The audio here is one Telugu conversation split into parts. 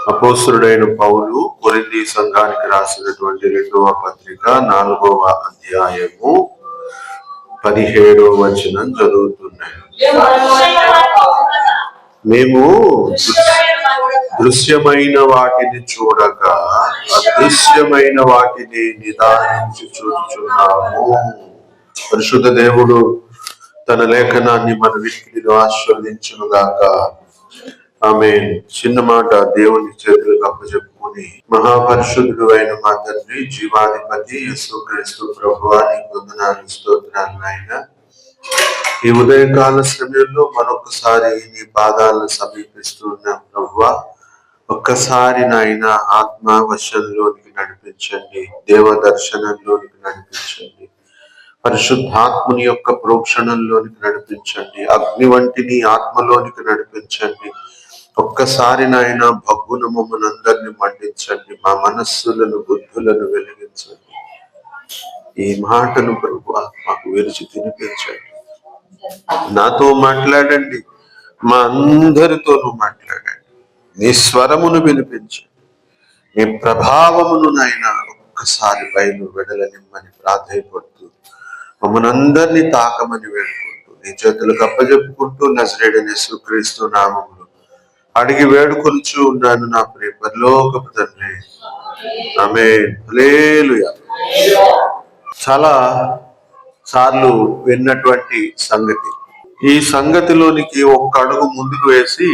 అపోస్తలుడైన పౌలు కొరింథీ సంఘానికి రాసినటువంటి 2వ పత్రిక 4వ అధ్యాయము 17వ వచనం చదువుతున్నాను. మేము దృశ్యమైన వాటిని చూడక అదృశ్యమైన వాటిని నిదానించి చూచుచున్నాము. పరిశుద్ధ దేవుడు తన లేఖనాన్ని మన వినికిడిలో ఆశీర్వదించునుగాక. ఆమె చిన్న మాట దేవుని చేతులకు అప్పచెప్పుకుని, మహాపరిశుద్ధుడు అయిన మా తండ్రి, జీవాధిపతి యేసుక్రీస్తు ప్రభువా, నీకు వందనాలు, స్తోత్రాలు నాయన. ఈ ఉదయకాల సమయంలో మరొకసారి నీ పాదాలను సమీపిస్తున్నాం ప్రభువా. ఒక్కసారి నాయన ఆత్మ వశంలోనికి నడిపించండి, దేవ దర్శనంలోనికి నడిపించండి, పరిశుద్ధాత్ముని యొక్క ప్రోక్షణంలోనికి నడిపించండి, అగ్ని వంటి నీ ఆత్మలోనికి నడిపించండి. ఒక్కసారి నాయన భగ్గున మమ్మల్ని మండించండి, మా మనస్సులను బుద్ధులను వెలిగించండి. ఈ మాటను ప్రభువా మాకు విరిచి తినిపించండి. నాతో మాట్లాడండి, మా అందరితోనూ మాట్లాడండి. నీ స్వరమును వినిపించండి, నీ ప్రభావమును నాయన ఒక్కసారి బయలు వెడలనిమ్మని ప్రాధాయపడుతూ, మమ్మల్ని అందరినీ తాకమని వేడుకుంటూ, నీ చేతులకు అప్పజెప్పుకుంటూ, నజరేయుడైన యేసుక్రీస్తు నామములో అడిగి వేడుకొనుచు ఉన్నాను నా ప్రియ పరలోకపు తండ్రి, ఆమేన్. హల్లెలూయా. చాలా సార్లు విన్నటువంటి సంగతి. ఈ సంగతిలోనికి ఒక్క అడుగు ముందుకు వేసి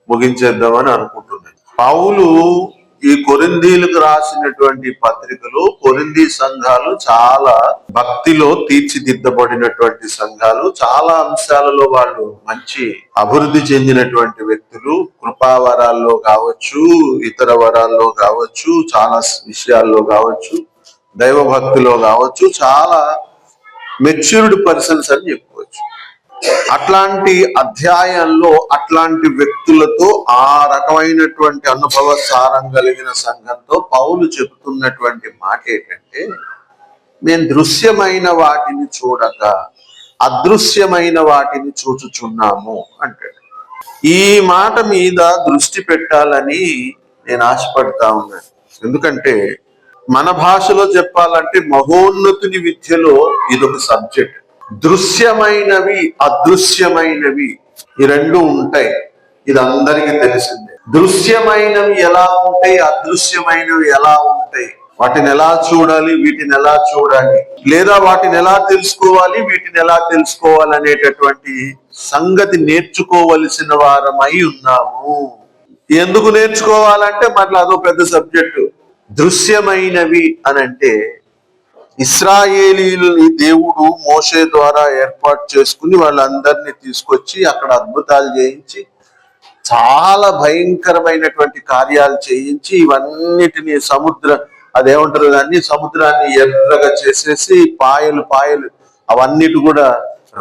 ముగించేద్దామని అనుకుంటున్నాను. పౌలు ఈ కొరింథీలకు రాసినటువంటి పత్రికలు, కొరింథీ సంఘాలు చాలా భక్తిలో తీర్చిదిద్దబడినటువంటి సంఘాలు. చాలా అంశాలలో వాళ్ళు మంచి అభివృద్ధి చెందినటువంటి వ్యక్తులు. కృపావరాల్లో కావచ్చు, ఇతర వరాల్లో కావచ్చు, చాలా విషయాల్లో కావచ్చు, దైవ భక్తిలో కావచ్చు, చాలా మెచ్యూర్డ్ పర్సన్స్ అని చెప్పుకోవచ్చు. అట్లాంటి అధ్యాయంలో అట్లాంటి వ్యక్తులతో ఆ రకమైనటువంటి అనుభవ సారం కలిగిన సంఘంతో పౌలు చెబుతున్నటువంటి మాట ఏంటంటే, మేము దృశ్యమైన వాటిని చూడక అదృశ్యమైన వాటిని చూచుచున్నాము అంటాడు. ఈ మాట మీద దృష్టి పెట్టాలని నేను ఆశపడతా ఉన్నాను. ఎందుకంటే మన భాషలో చెప్పాలంటే మహోన్నతుని విద్యలో ఇదొక సబ్జెక్ట్. దృశ్యమైనవి అదృశ్యమైనవి ఈ రెండు ఉంటాయి, ఇది అందరికీ తెలిసిందే. దృశ్యమైనవి ఎలా ఉంటాయి, అదృశ్యమైనవి ఎలా ఉంటాయి, వాటిని ఎలా చూడాలి, వీటిని ఎలా చూడాలి, లేదా వాటిని ఎలా తెలుసుకోవాలి, వీటిని ఎలా తెలుసుకోవాలి అనేటటువంటి సంగతి నేర్చుకోవలసిన వారమై ఉన్నాము. ఎందుకు నేర్చుకోవాలంటే మళ్ళీ అదో పెద్ద సబ్జెక్టు. దృశ్యమైనవి అని అంటే ఇశ్రాయేలీయులని దేవుడు మోషే ద్వారా ఏర్పాటు చేసుకుని వాళ్ళందరినీ తీసుకొచ్చి అక్కడ అద్భుతాలు చేయించి, చాలా భయంకరమైనటువంటి కార్యాలు చేయించి, ఇవన్నిటిని అదేమంటారు దాన్ని, సముద్రాన్ని ఎర్రగా చేసేసి, పాయలు అవన్నిటి కూడా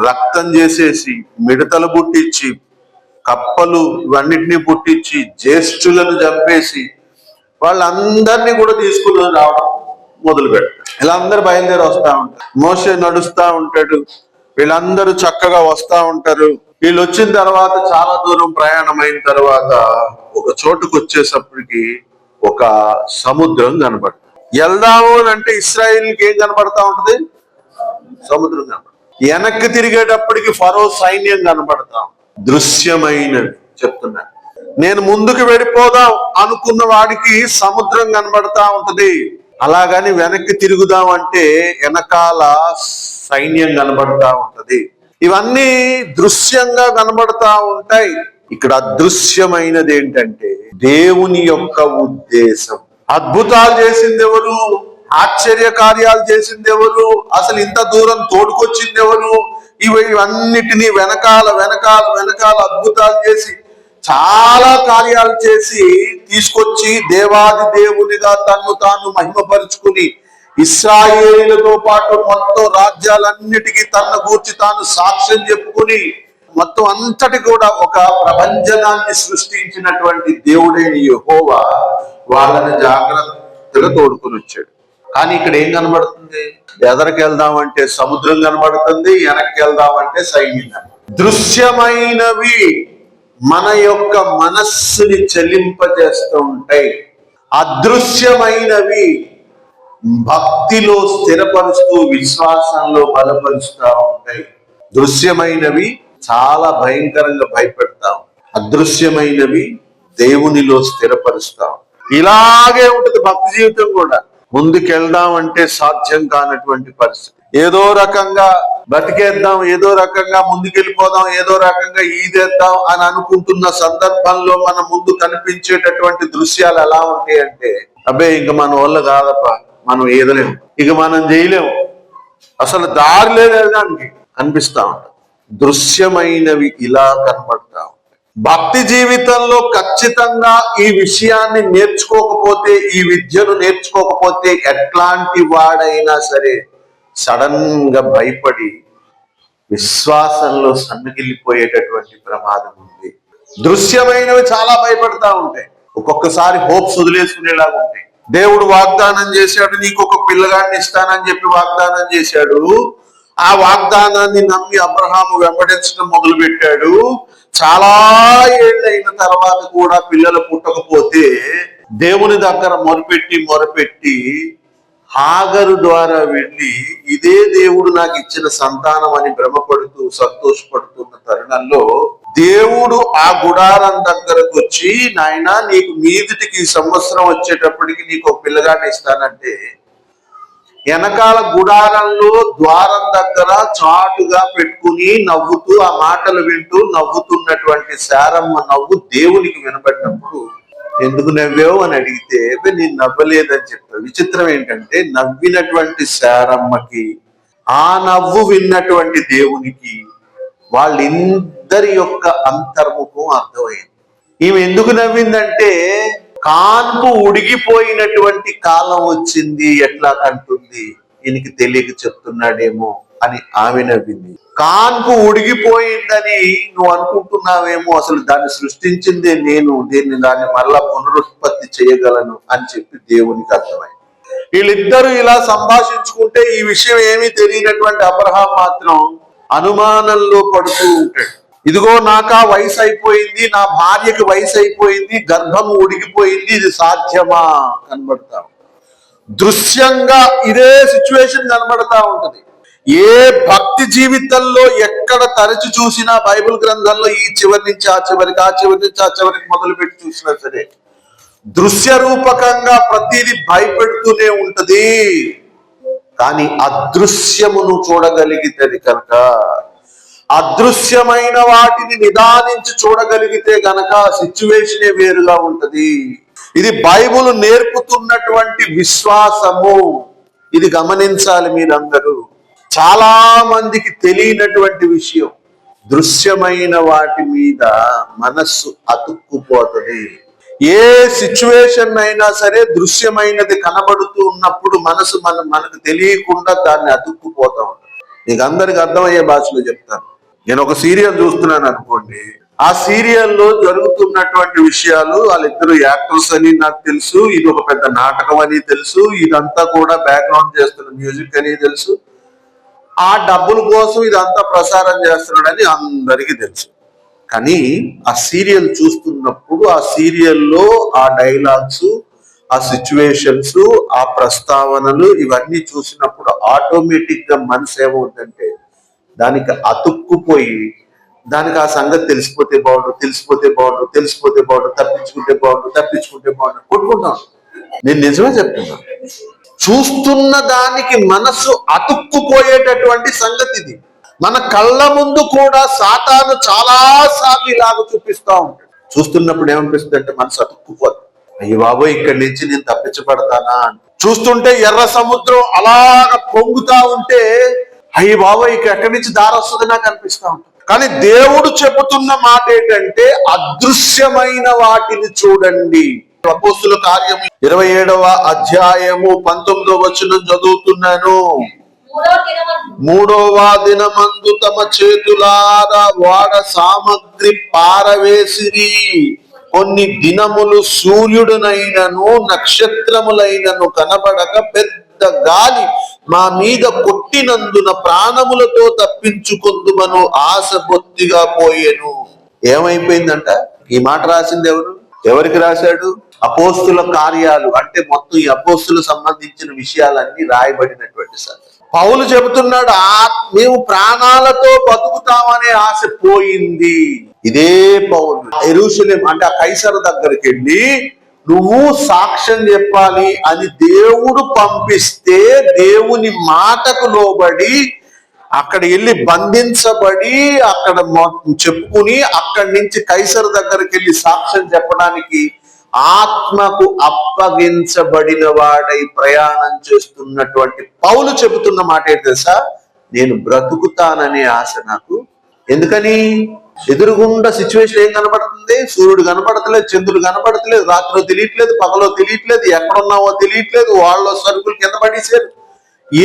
రక్తం చేసేసి, మిడతలు పుట్టించి, కప్పలు ఇవన్నిటిని పుట్టించి, జ్యేష్ఠులను చంపేసి వాళ్ళందరినీ కూడా తీసుకుని రావడం మొదలు పెడతారు. ఇలా అందరు బయలుదేరి వస్తా ఉంటారు. మోషే నడుస్తా ఉంటాడు, వీళ్ళందరూ చక్కగా వస్తా ఉంటారు. వీళ్ళు వచ్చిన తర్వాత చాలా దూరం ప్రయాణం అయిన తర్వాత ఒక చోటుకు వచ్చేసప్పటికి ఒక సముద్రం కనబడుతుంది. వెళ్దాము అని అంటే ఇశ్రాయేలుకి ఏం కనబడతా ఉంటది? సముద్రం కనబడుతుంది. వెనక్కి తిరిగేటప్పటికి ఫరో సైన్యం కనబడతా ఉంటుంది. దృశ్యమైనది చెప్తున్నాను. నేను ముందుకు వెళ్ళిపోదాం అనుకున్న వాడికి సముద్రం కనబడతా ఉంటది. అలాగని వెనక్కి తిరుగుదాం అంటే వెనకాల సైన్యం కనబడతా ఉంటది. ఇవన్నీ దృశ్యంగా కనబడతా ఉంటాయి. ఇక్కడ అదృశ్యమైనది ఏంటంటే దేవుని యొక్క ఉద్దేశం. అద్భుతాలు చేసింది ఎవరు? ఆశ్చర్య కార్యాలు చేసింది ఎవరు? అసలు ఇంత దూరం తోడుకొచ్చింది ఎవరు? ఇవన్నిటినీ వెనకాల అద్భుతాలు చేసి, చాలా కార్యాలు చేసి తీసుకొచ్చి దేవాది దేవునిగా తన్ను తాను మహిమపరుచుకుని, ఇశ్రాయేలులతో పాటు మొత్తం రాజ్యాలన్నిటికీ తన గూర్చి తాను సాక్ష్యం చెప్పుకుని, మొత్తం అంతటి కూడా ఒక ప్రపంచనాన్ని సృష్టించినటువంటి దేవుడైన యెహోవా వాళ్ళని జాగ్రత్తగా తోడుకుని వచ్చాడు. కానీ ఇక్కడ ఏం కనబడుతుంది? ఎదరికి వెళ్దామంటే సముద్రం కనబడుతుంది, వెనక్కి వెళ్దామంటే సైన్యం. దృశ్యమైనవి మన యొక్క మనస్సుని చెలింపజేస్తూ ఉంటాయి. అదృశ్యమైనవి భక్తిలో స్థిరపరుస్తూ విశ్వాసంలో బలపరుస్తూ ఉంటాయి. దృశ్యమైనవి చాలా భయంకరంగా భయపెడతాం, అదృశ్యమైనవి దేవునిలో స్థిరపరుస్తాం. ఇలాగే ఉంటుంది భక్తి జీవితం కూడా. ముందుకెళ్దాం అంటే సాధ్యం కానటువంటి పరిస్థితి. ఏదో రకంగా బతికేద్దాం, ఏదో రకంగా ముందుకెళ్ళిపోదాం, ఏదో రకంగా ఈదేద్దాం అని అనుకుంటున్న సందర్భంలో మన ముందు కనిపించేటటువంటి దృశ్యాలు ఎలా ఉంటాయి అంటే, అబ్బే ఇంక మన వల్ల కాదప్ప, మనం ఈదలేము, ఇక మనం చేయలేము, అసలు దారి లేదానికి అనిపిస్తా ఉంటాం. దృశ్యమైనవి ఇలా కనబడతా ఉంటాయి. భక్తి జీవితంలో ఖచ్చితంగా ఈ విషయాన్ని నేర్చుకోకపోతే, ఈ విద్యను నేర్చుకోకపోతే ఎట్లాంటి వాడైనా సరే సడన్ గా భయపడి విశ్వాసంలో సన్నగిల్లిపోయేటటువంటి ప్రమాదం ఉంది. దృశ్యమైనవి చాలా భయపడతా ఉంటాయి. ఒక్కొక్కసారి హోప్స్ వదిలేసుకునేలాగా ఉంటాయి. దేవుడు వాగ్దానం చేశాడు, నీకు ఒక పిల్లగాడిని ఇస్తానని చెప్పి వాగ్దానం చేశాడు. ఆ వాగ్దానాన్ని నమ్మి అబ్రహాము వెంబడించడం మొదలు పెట్టాడు. చాలా ఏళ్ళైన తర్వాత కూడా పిల్లలు పుట్టకపోతే దేవుని దగ్గర మొరపెట్టి హాగరు ద్వారా వెళ్ళి ఇదే దేవుడు నాకు ఇచ్చిన సంతానం అని భ్రమపడుతూ సంతోషపడుతున్న తరుణంలో దేవుడు ఆ గుడారం దగ్గరకు వచ్చి, నాయనా నీకు మీదిటికి ఈ సంవత్సరం వచ్చేటప్పటికి నీకు ఒక పిల్లగాడిని ఇస్తానంటే, వెనకాల గుడారంలో ద్వారం దగ్గర చాటుగా పెట్టుకుని నవ్వుతూ ఆ మాటలు వింటూ నవ్వుతున్నటువంటి శారమ్మ నవ్వు దేవునికి వినబడినప్పుడు, ఎందుకు నవ్వావు అని అడిగితే నేను నవ్వలేదని చెప్పాను. విచిత్రం ఏంటంటే, నవ్వినటువంటి శారమ్మకి ఆ నవ్వు విన్నటువంటి దేవునికి వాళ్ళిద్దరి యొక్క అంతర్ముఖం అర్థమైంది. ఈమె ఎందుకు నవ్విందంటే, కాన్పు ఉడిగిపోయినటువంటి కాలం వచ్చింది, ఎట్లా కంటుంది, ఈయనకి తెలియక చెప్తున్నాడేమో అని ఆమె నవ్వింది. కాన్పు ఉడిగిపోయిందని నువ్వు అనుకుంటున్నావేమో, అసలు దాన్ని సృష్టించిందే నేను, దాన్ని మరలా పునరుత్పత్తి చేయగలను అని చెప్పి దేవునికి అర్థమైంది. వీళ్ళిద్దరూ ఇలా సంభాషించుకుంటే ఈ విషయం ఏమీ తెలియనటువంటి అబ్రహాం మాత్రం అనుమానంలో పడుతూ ఉంటాడు. ఇదిగో నాకా వయసు అయిపోయింది, నా భార్యకి వయసు అయిపోయింది, గర్భం ఉడిగిపోయింది, ఇది సాధ్యమా కనబడతా. దృశ్యంగా ఇదే సిచ్యువేషన్ కనబడతా ఉంటది. ఏ భక్తి జీవితంలో ఎక్కడ తరచి చూసినా బైబిల్ గ్రంథంలో ఈ చివరి నుంచి ఆ చివరికి, ఆ చివరి నుంచి ఆ చివరికి మొదలు పెట్టి చూసినా సరే దృశ్య రూపకంగా ప్రతిదీ భయపెడుతూనే ఉంటది. కానీ అదృశ్యమును చూడగలిగితే కనుక, అదృశ్యమైన వాటిని నిదానించి చూడగలిగితే గనక సిచ్యువేషనే వేరుగా ఉంటది. ఇది బైబిల్ నేర్పుతున్నటువంటి విశ్వాసము. ఇది గమనించాలి మీరందరూ. చాలా మందికి తెలియనటువంటి విషయం, దృశ్యమైన వాటి మీద మనస్సు అతుక్కుపోతుంది. ఏ సిచ్యువేషన్ అయినా సరే దృశ్యమైనది కనబడుతూ ఉన్నప్పుడు మనసు మనకు తెలియకుండా దాన్ని అతుక్కుపోతా ఉంటుంది. మీకు అందరికి అర్థమయ్యే భాషలో చెప్తాను. నేను ఒక సీరియల్ చూస్తున్నాను అనుకోండి, ఆ సీరియల్లో జరుగుతున్నటువంటి విషయాలు, వాళ్ళిద్దరు యాక్టర్స్ అని నాకు తెలుసు, ఇది ఒక పెద్ద నాటకం అని తెలుసు, ఇదంతా కూడా బ్యాక్గ్రౌండ్ చేస్తున్న మ్యూజిక్ అని తెలుసు, ఆ డబ్బుల కోసం ఇదంతా ప్రసారం చేస్తున్నాడని అందరికీ తెలుసు. కానీ ఆ సీరియల్ చూస్తున్నప్పుడు ఆ సీరియల్లో ఆ డైలాగ్స్, ఆ సిచ్యువేషన్స్, ఆ ప్రస్తావనలు ఇవన్నీ చూసినప్పుడు ఆటోమేటిక్ గా మనసు ఏమవుతుందంటే దానికి అతుక్కుపోయి, దానికి ఆ సంగతి తెలిసిపోతే బాగుండు, తెలిసిపోతే బాగుండు, తెలిసిపోతే బాగుండు, తప్పించుకుంటే బాగుండు, తప్పించుకుంటే బాగుండు కొట్టుకుంటాం. నేను నిజమే చెప్తున్నా. చూస్తున్న దానికి మనసు అతుక్కుపోయేటటువంటి సంగతి ఇది. మన కళ్ళ ముందు కూడా సాతాను చాలా సార్లు ఇలాగ చూపిస్తా ఉంటాడు. చూస్తున్నప్పుడు ఏమనిపిస్తుంది అంటే మనసు అతుక్కుపోదు. అయ్య బాబోయ్, ఇక్కడి నుంచి నేను తప్పించబడతానా. చూస్తుంటే ఎర్ర సముద్రం అలాగ పొంగుతా ఉంటే అయ్య బాబోయ్ ఇక ఎక్కడి నుంచి దారి వస్తుంది నాకు అనిపిస్తా ఉంటుంది. కానీ దేవుడు చెబుతున్న మాట ఏంటంటే అదృశ్యమైన వాటిని చూడండి. అపోస్తుల కార్యం 27వ అధ్యాయము 19వ వచనం చదువుతున్నాను. 3వ దినమందు తమ చేతులారా వాడ సామగ్రి పారవేసిరి. కొన్ని దినములు సూర్యుడునైనను నక్షత్రములైనను కనబడక పెద్ద గాలి మా మీద కొట్టినందున ప్రాణములతో తప్పించుకొందుమను ఆశ బొత్తిగా పోయెను. ఏమైపోయిందంట? ఈ మాట రాసింది ఎవరు? ఎవరికి రాశాడు? అపోస్తుల కార్యాలు అంటే మొత్తం ఈ అపోస్తులు సంబంధించిన విషయాలన్నీ రాయబడినటువంటి సార్. పౌలు చెబుతున్నాడు, మేము ప్రాణాలతో బతుకుతామనే ఆశ పోయింది. ఇదే పౌలు యెరూషలేం అంటే ఆ కైసరు దగ్గరికి వెళ్ళి నువ్వు సాక్ష్యం చెప్పాలి అని దేవుడు పంపిస్తే దేవుని మాటకు లోబడి అక్కడ వెళ్ళి బంధించబడి అక్కడ చెప్పుకుని అక్కడి నుంచి కైసరు దగ్గరికి వెళ్ళి సాక్ష్యం చెప్పడానికి ఆత్మకు అప్పగించబడిన వాడై ప్రయాణం చేస్తున్నటువంటి పౌలు చెబుతున్న మాట ఏంటి తెలుసా? నేను బ్రతుకుతాననే ఆశ నాకు. ఎందుకని? ఎదురుగుండా సిచ్యువేషన్ ఏం కనబడుతుంది? సూర్యుడు కనబడతలేదు, చంద్రుడు కనబడతలేదు, రాత్రిలో తెలియట్లేదు, పగలో తెలియట్లేదు, ఎక్కడున్నావో తెలియట్లేదు, వాళ్ళ సరుకులు కింద పడేసారు,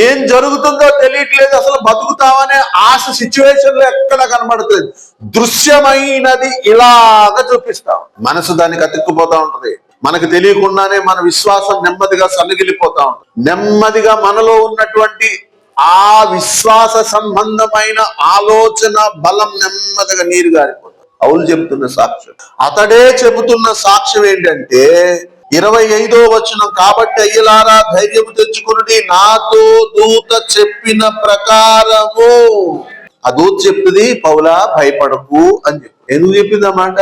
ఏం జరుగుతుందో తెలియట్లేదు. అసలు బతుకుతామనే ఆశ సిచ్యువేషన్ లో ఎక్కడ కనబడుతుంది. దృశ్యమైనది ఇలాగ చూపిస్తాం, మనసు దానికి అతుక్కుపోతా ఉంటది. మనకు తెలియకుండానే మన విశ్వాసం నెమ్మదిగా సన్నగిలిపోతా ఉంటుంది. నెమ్మదిగా మనలో ఉన్నటువంటి ఆ విశ్వాస సంబంధమైన ఆలోచన బలం నెమ్మదిగా నీరు గారిపోతుంది. పౌలు చెబుతున్న సాక్ష్యం, అతడే చెబుతున్న సాక్ష్యం ఏంటంటే 25వ వచనం, కాబట్టి అయ్యలారా ధైర్యము తెచ్చుకుని నాతో దూత చెప్పిన ప్రకారము. ఆ దూత చెప్తుంది, పౌలా భయపడకు అని చెప్పి. ఎందుకు చెప్పింది అన్నమాట?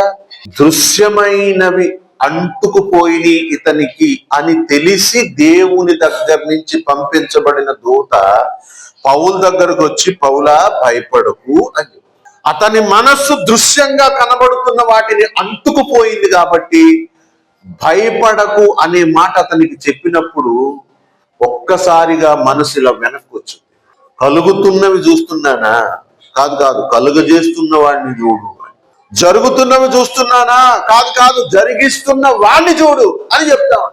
దృశ్యమైనవి అంటుకుపోయి ఇతనికి అని తెలిసి దేవుని దగ్గర నుంచి పంపించబడిన దూత పౌలు దగ్గరకు వచ్చి, పౌలా భయపడకు అని చెప్పి. అతని మనస్సు దృశ్యంగా కనబడుతున్న వాటిని అంటుకుపోయింది కాబట్టి భయపడకు అనే మాట అతనికి చెప్పినప్పుడు ఒక్కసారిగా మనసులో వెనక్కి వచ్చింది. కలుగుతున్నవి చూస్తున్నానా? కాదు కాదు, కలుగజేస్తున్న వాడిని చూడు. జరుగుతున్నవి చూస్తున్నానా? కాదు కాదు, జరిగిస్తున్న వాడిని చూడు అని చెప్తాను.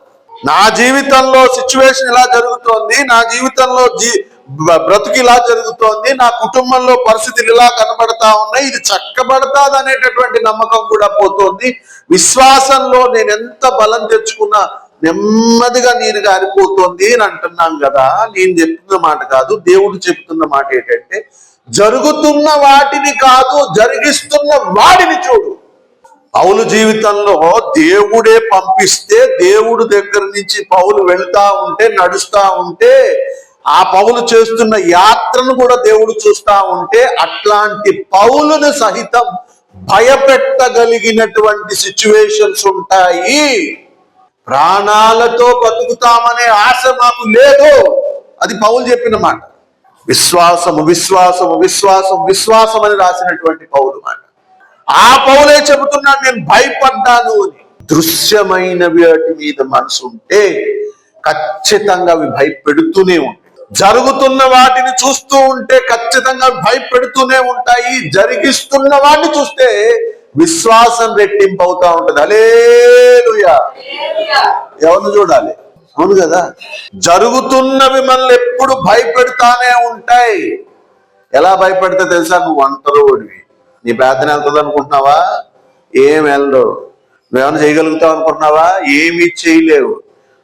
నా జీవితంలో సిచ్యువేషన్ ఇలా జరుగుతోంది, నా జీవితంలో బ్రతుకు ఇలా జరుగుతోంది, నా కుటుంబంలో పరిస్థితులు ఇలా కనబడతా ఉన్నాయి, ఇది చక్కబడతాది అనేటటువంటి నమ్మకం కూడా పోతోంది. విశ్వాసంలో నేను ఎంత బలం తెచ్చుకున్నా నెమ్మదిగా నీరు గారిపోతోంది అని అంటున్నాం కదా. నేను చెప్తున్న మాట కాదు, దేవుడు చెప్తున్న మాట ఏంటంటే జరుగుతున్న వాటిని కాదు, జరిగిస్తున్న వాడిని చూడు. పౌలు జీవితంలో దేవుడే పంపిస్తే, దేవుడు దగ్గర నుంచి పౌలు వెళ్తా ఉంటే, నడుస్తా ఉంటే, ఆ పౌలు చేస్తున్న యాత్రను కూడా దేవుడు చూస్తా ఉంటే, అట్లాంటి పౌలును సహితం భయపెట్టగలిగినటువంటి సిచ్యువేషన్స్ ఉంటాయి. ప్రాణాలతో బతుకుతామనే ఆశ మాకు లేదు, అది పౌలు చెప్పిన మాట. విశ్వాసము విశ్వాసము విశ్వాసం విశ్వాసం అని రాసినటువంటి పౌలు మాట. ఆ పౌలే చెబుతున్నాడు, నేను భయపడ్డాను అని. దృశ్యమైనవి వాటి మీద మనసు ఉంటే ఖచ్చితంగా అవి భయపెడుతూనే ఉంటాయి. జరుగుతున్న వాటిని చూస్తూ ఉంటే ఖచ్చితంగా భయపెడుతూనే ఉంటాయి. జరిగిస్తున్న వాటిని చూస్తే విశ్వాసం రెట్టింపు అవుతా ఉంటది. హల్లెలూయా. ఎవరిని చూడాలి? అవును కదా. జరుగుతున్నవి మనల్ని ఎప్పుడు భయపెడతానే ఉంటాయి. ఎలా భయపెడితే తెలుసా? నువ్వు ఒంటరివాడివి, నీ ప్రార్థన వెళ్తుంది అనుకుంటున్నావా? ఏం వెళ్ళరు. నువ్వేమైనా చేయగలుగుతావు అనుకుంటున్నావా? ఏమీ చేయలేవు.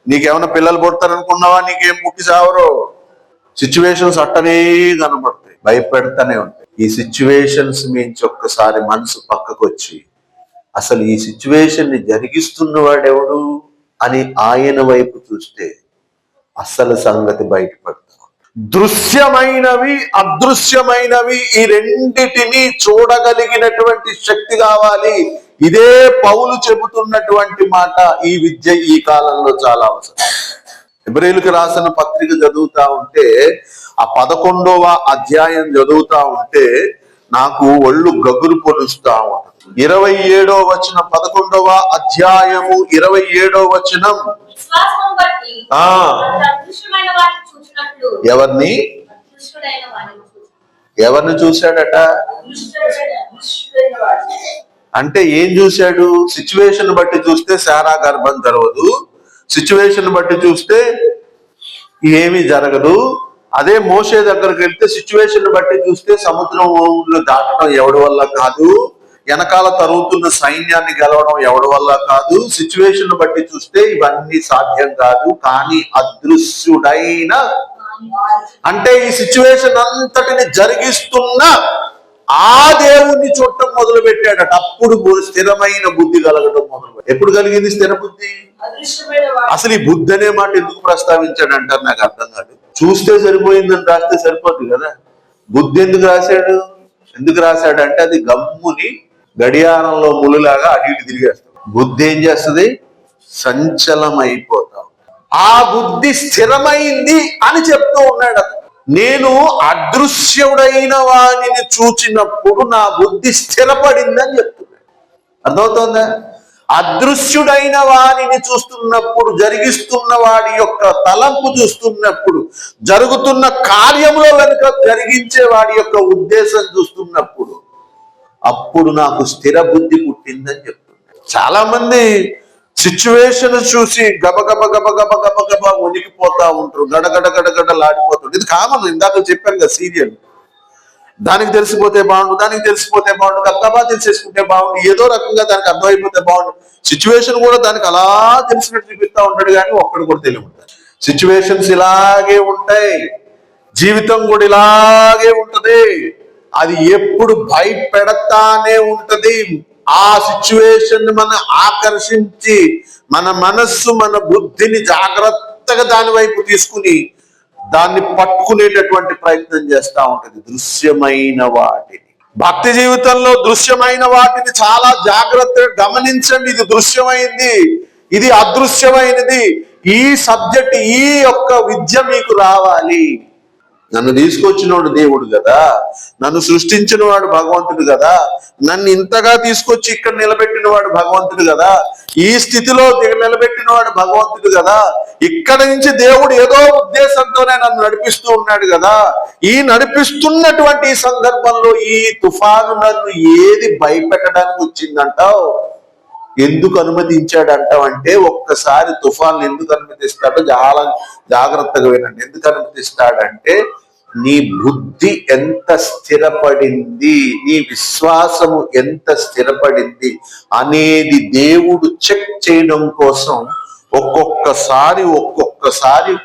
నీకేమైనా పిల్లలు పుడతారనుకున్నావా? నీకేం పుట్టి సావరు. సిచ్యువేషన్స్ అట్టనే కనబడతాయి, భయపెడతానే ఉంటాయి. ఈ సిచ్యువేషన్స్ మించి ఒక్కసారి మనసు పక్కకు వచ్చి అసలు ఈ సిచ్యువేషన్ ని జరిగిస్తున్నవాడెవడు అని ఆయన వైపు చూస్తే అసలు సంగతి బయటపడతాం. దృశ్యమైనవి అదృశ్యమైనవి ఈ రెండిటిని చూడగలిగినటువంటి శక్తి కావాలి. ఇదే పౌలు చెబుతున్నటువంటి మాట. ఈ విద్య ఈ కాలంలో చాలా అవసరం. హెబ్రీయులకు రాసిన పత్రిక చదువుతా ఉంటే, ఆ 11వ అధ్యాయం చదువుతా ఉంటే నాకు ఒళ్ళు గగురు పొడుస్తా ఉంటుంది. 27వ వచనం, 11వ అధ్యాయము 27వ వచనం. ఎవరిని ఎవరిని చూశాడట? అంటే ఏం చూశాడు? సిచ్యువేషన్ బట్టి చూస్తే శారా గర్భం తెరవదు, సిచ్యువేషన్ బట్టి చూస్తే ఏమీ జరగదు. అదే మోషే దగ్గరికి వెళ్తే సిచ్యువేషన్ బట్టి చూస్తే సముద్రం దాటడం ఎవడి వల్ల కాదు, వెనకాల తరుగుతున్న సైన్యాన్ని గెలవడం ఎవడి వల్ల కాదు. సిచ్యువేషన్ బట్టి చూస్తే ఇవన్నీ సాధ్యం కాదు. కానీ అదృశ్యుడైన, అంటే ఈ సిచ్యువేషన్ అంతటిని జరిగిస్తున్న ఆ దేవుణ్ణి చూడటం మొదలు పెట్టాడట. అప్పుడు స్థిరమైన బుద్ధి కలగడం మొదలు. ఎప్పుడు కలిగింది స్థిర బుద్ధి? అసలు ఈ బుద్ధి అనే మాట ఎందుకు ప్రస్తావించాడు అంటారు, నాకు అర్థం కాదు. చూస్తే సరిపోయిందని రాస్తే సరిపోతుంది కదా. బుద్ధి ఎందుకు రాశాడు? ఎందుకు రాశాడంటే అది గమ్ముని గడియారంలో ములులాగా అటు ఇటు తిరిగేస్తాం. బుద్ధి ఏం చేస్తుంది? సంచలం అయిపోతాం. ఆ బుద్ధి స్థిరమైంది అని చెప్తూ ఉన్నాడు అతను. నేను అదృశ్యుడైన వానిని చూచినప్పుడు నా బుద్ధి స్థిరపడిందని చెప్తున్నాడు. అర్థమవుతోందా? అదృశ్యుడైన వారిని చూస్తున్నప్పుడు, జరిగిస్తున్న వాడి యొక్క తలంపు చూస్తున్నప్పుడు, జరుగుతున్న కార్యంలో వెనుక జరిగించే వాడి యొక్క ఉద్దేశం చూస్తున్నప్పుడు, అప్పుడు నాకు స్థిర బుద్ధి పుట్టిందని చెప్తున్నాడు. చాలా మంది సిచ్యువేషన్ చూసి గబగబ గబగబ గబగబ ఉనికిపోతా ఉంటారు, గడగడ గడగడలాడిపోతుంటారు. ఇది కామన్. ఇందాక చెప్పాను కదా సీరియల్. దానికి తెలిసిపోతే బాగుండు, దానికి తెలిసిపోతే బాగుండు, గబగబా తెలిసేసుకుంటే బాగుండు, ఏదో రకంగా దానికి అర్థమైపోతే బాగుండు. సిచ్యువేషన్ కూడా దానికి అలా తెలిసినట్టు చూపిస్తా ఉంటాడు, కానీ ఒక్కడు కూడా తెలియ ఉంటాడు. సిచ్యువేషన్స్ ఇలాగే ఉంటాయి, జీవితం కూడా ఇలాగే ఉంటది. అది ఎప్పుడు భయపెడతానే ఉంటది. ఆ సిచ్యువేషన్ మన ఆకర్షించి మన మనస్సు, మన బుద్ధిని జాగ్రత్తగా దాని వైపు తీసుకుని దాన్ని పట్టుకునేటటువంటి ప్రయత్నం చేస్తూ ఉంటది. దృశ్యమైన వాటిని, భక్తి జీవితంలో దృశ్యమైన వాటిని చాలా జాగ్రత్తగా గమనించండి. ఇది దృశ్యమైంది, ఇది అదృశ్యమైనది. ఈ సబ్జెక్ట్, ఈ యొక్క విద్య మీకు రావాలి. నన్ను తీసుకొచ్చినవాడు దేవుడు కదా, నన్ను సృష్టించిన వాడు భగవంతుడు కదా, నన్ను ఇంతగా తీసుకొచ్చి ఇక్కడ నిలబెట్టిన వాడు భగవంతుడు కదా, ఈ స్థితిలో నిలబెట్టిన వాడు భగవంతుడు కదా, ఇక్కడ నుంచి దేవుడు ఏదో ఉద్దేశంతోనే నన్ను నడిపిస్తూ ఉన్నాడు కదా. ఈ నడిపిస్తున్నటువంటి ఈ సందర్భంలో ఈ తుఫాను నన్ను ఏది భయపెట్టడానికి వచ్చిందంటావు? ఎందుకు అనుమతించాడంటావు అంటే, ఒక్కసారి తుఫాన్ ఎందుకు అనుమతిస్తాడో చాలా జాగ్రత్తగా వినండి. ఎందుకు అనుమతిస్తాడంటే, నీ బుద్ధి ఎంత స్థిరపడింది, నీ విశ్వాసము ఎంత స్థిరపడింది అనేది దేవుడు చెక్ చేయడం కోసం ఒక్కొక్కసారి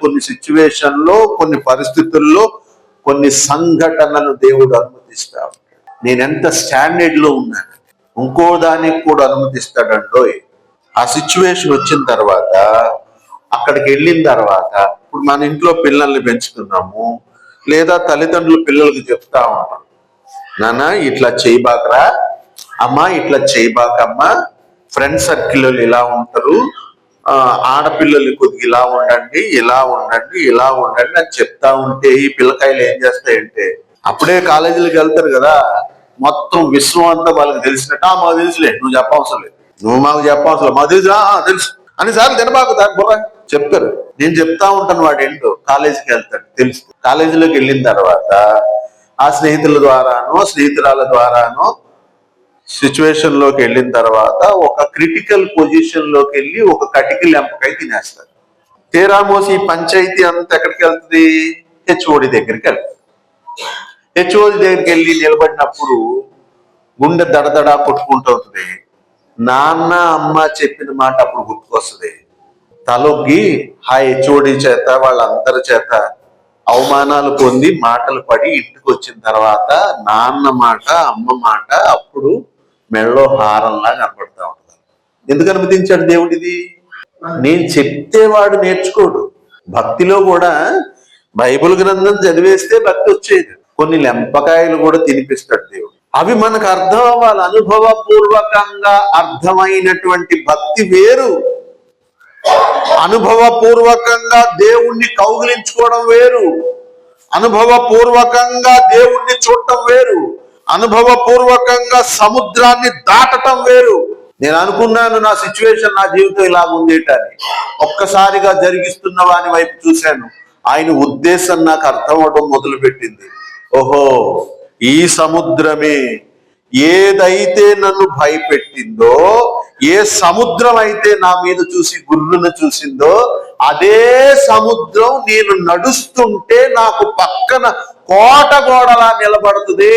కొన్ని సిచ్యువేషన్లో, కొన్ని పరిస్థితుల్లో, కొన్ని సంఘటనలు దేవుడు అనుమతిస్తాడు. నేనెంత స్టాండర్డ్ లో ఉన్నాను, ఇంకో దానికి కూడా అనుమతిస్తాడండోయ్. ఆ సిచ్యువేషన్ వచ్చిన తర్వాత, అక్కడికి వెళ్ళిన తర్వాత, ఇప్పుడు మన ఇంట్లో పిల్లల్ని పెంచుతున్నాము, లేదా తల్లిదండ్రులు పిల్లలకి చెప్తా ఉంటాం, నాన్న ఇట్లా చేయబాకరా, అమ్మ ఇట్లా చేయబాకమ్మా, ఫ్రెండ్ సర్కిల్ ఇలా ఉంటారు, ఆడపిల్లలు కొద్దిగా ఇలా ఉండండి, ఇలా ఉండండి, ఇలా ఉండండి అని చెప్తా ఉంటే ఈ పిల్లకాయలు ఏం చేస్తాయంటే, అప్పుడే కాలేజీలకు వెళ్తారు కదా, మొత్తం విశ్వం అంతా వాళ్ళకి తెలిసినట్టు, మాకు తెలుసులే, నువ్వు చెప్పవసరం లేదు, నువ్వు మాకు చెప్పవసరం, మాకు తెలుసు అని సార్లు తినబాకు బుర్ర చెప్తారు. నేను చెప్తా ఉంటాను, వాడు ఏంటో కాలేజీకి వెళ్తాడు తెలుసు. కాలేజీలోకి వెళ్ళిన తర్వాత ఆ స్నేహితుల ద్వారానో స్నేహితురాల ద్వారానో సిచ్యువేషన్ లోకి వెళ్ళిన తర్వాత ఒక క్రిటికల్ పొజిషన్ లోకి వెళ్ళి ఒక కటికి లెంపకాయ తినేస్తారు. తీరామోసి పంచాయతీ అంతా ఎక్కడికి వెళ్తుంది? హెచ్ఓడి దగ్గరికి వెళ్తుంది. హెచ్ఓడి దగ్గరికి వెళ్ళి నిలబడినప్పుడు గుండె దడదడా కొట్టుకుంటుంది. నాన్న అమ్మ చెప్పిన మాట అప్పుడు గుర్తుకొస్తుంది. తలొగ్గి ఆ హెచ్ఓడి చేత, వాళ్ళందరి చేత అవమానాలు పొంది మాటలు పడి ఇంటికి వచ్చిన తర్వాత నాన్న మాట, అమ్మ మాట అప్పుడు మెడలో హారంలా కనపడతా ఉంటారు. ఎందుకు అనుమతించాడు దేవుడిది? నేను చెప్తే వాడు నేర్చుకోడు. భక్తిలో కూడా బైబిల్ గ్రంథం చదివేస్తే భక్తి వచ్చేది. కొన్ని లెంపకాయలు కూడా తినిపిస్తాడు దేవుడు. అవి మనకు అర్థం అవ్వాలి. అనుభవపూర్వకంగా అర్థమైనటువంటి భక్తి వేరు, అనుభవపూర్వకంగా దేవుణ్ణి కౌగిలించుకోవడం వేరు, అనుభవపూర్వకంగా దేవుణ్ణి చూడటం వేరు, అనుభవపూర్వకంగా సముద్రాన్ని దాటటం వేరు. నేను అనుకున్నాను నా సిచ్యువేషన్, నా జీవితం ఇలా ఉండేటని. ఒక్కసారిగా జరిగిస్తున్న వాని వైపు చూశాను, ఆయన ఉద్దేశం నాకు అర్థం అవడం మొదలు పెట్టింది. ఓహో, ఈ సముద్రమే ఏదైతే నన్ను భయపెట్టిందో, ఏ సముద్రం అయితే నా మీద చూసి గుర్రును చూసిందో, అదే సముద్రం నేను నడుస్తుంటే నాకు పక్కన కోట గోడలా నిలబడుతుంది.